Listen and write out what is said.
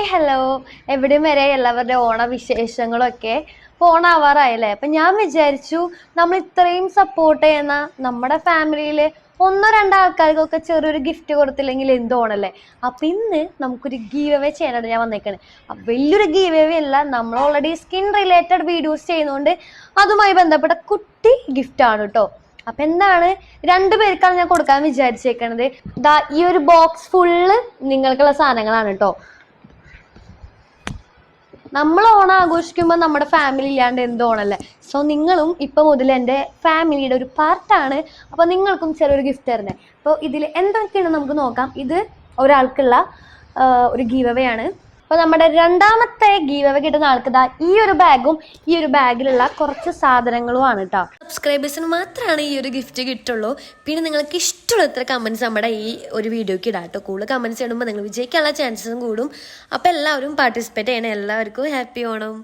Hello, എവിടെയും വരെ എല്ലാവരുടെ ഓണവിശേഷങ്ങളൊക്കെ ഓണാവാറായല്ലേ. അപ്പം ഞാൻ വിചാരിച്ചു നമ്മൾ ഇത്രയും സപ്പോർട്ട് ചെയ്യുന്ന നമ്മുടെ ഫാമിലിയിൽ ഒന്നോ രണ്ടോ ആൾക്കാർക്കൊക്കെ ചെറിയൊരു ഗിഫ്റ്റ് കൊടുത്തില്ലെങ്കിൽ എന്തോണല്ലേ. അപ്പം ഇന്ന് നമുക്കൊരു ഗീവ് അവേ ചെയ്യാനായിട്ട് ഞാൻ വന്നേക്കാണ്. വലിയൊരു ഗീവ് അവേ അല്ല, നമ്മൾ ഓൾറെഡി സ്കിൻ റിലേറ്റഡ് വീഡിയോസ് ചെയ്യുന്നതുകൊണ്ട് അതുമായി ബന്ധപ്പെട്ട കുട്ടി ഗിഫ്റ്റാണ് കേട്ടോ. അപ്പം എന്താണ്, 2 പേർക്കാണ് ഞാൻ കൊടുക്കാൻ വിചാരിച്ചേക്കണത്. ഈ ഒരു ബോക്സ് ഫുള്ള് നിങ്ങൾക്കുള്ള സാധനങ്ങളാണ് കേട്ടോ. നമ്മൾ ഓണം ആഘോഷിക്കുമ്പോൾ നമ്മുടെ ഫാമിലി ഇല്ലാണ്ട് എന്തോണല്ലേ. സോ നിങ്ങളും ഇപ്പം മുതൽ എൻ്റെ ഫാമിലിയുടെ ഒരു പാർട്ടാണ്. അപ്പോൾ നിങ്ങൾക്കും ചെറിയൊരു ഗിഫ്റ്റ് തരുന്നത്. അപ്പോൾ ഇതിൽ എന്തൊക്കെയാണ് നമുക്ക് നോക്കാം. ഇത് ഒരാൾക്കുള്ള ഒരു ഗീവ് അവേ ആണ്. അപ്പോൾ നമ്മുടെ രണ്ടാമത്തെ ഗീവ് അവേ കിട്ടുന്ന ആൾക്ക് ഈ ഒരു ബാഗും ഈ ഒരു ബാഗിലുള്ള കുറച്ച് സാധനങ്ങളുമാണ് കേട്ടോ. സബ്സ്ക്രൈബേഴ്സിന് മാത്രമാണ് ഈ ഒരു ഗിഫ്റ്റ് കിട്ടുള്ളൂ. പിന്നെ നിങ്ങൾക്ക് ഇഷ്ടമുള്ള എത്ര കമൻറ്റ്സ് നമ്മുടെ ഈ ഒരു വീഡിയോയ്ക്ക് ഇടാം കേട്ടോ. കൂടുതൽ കമൻറ്റ്സ് ഇടുമ്പോൾ നിങ്ങൾ വിജയിക്കാനുള്ള ചാൻസസും കൂടും. അപ്പോൾ എല്ലാവരും പാർട്ടിസിപ്പേറ്റ് ചെയ്യണം. എല്ലാവർക്കും ഹാപ്പി ഓണം.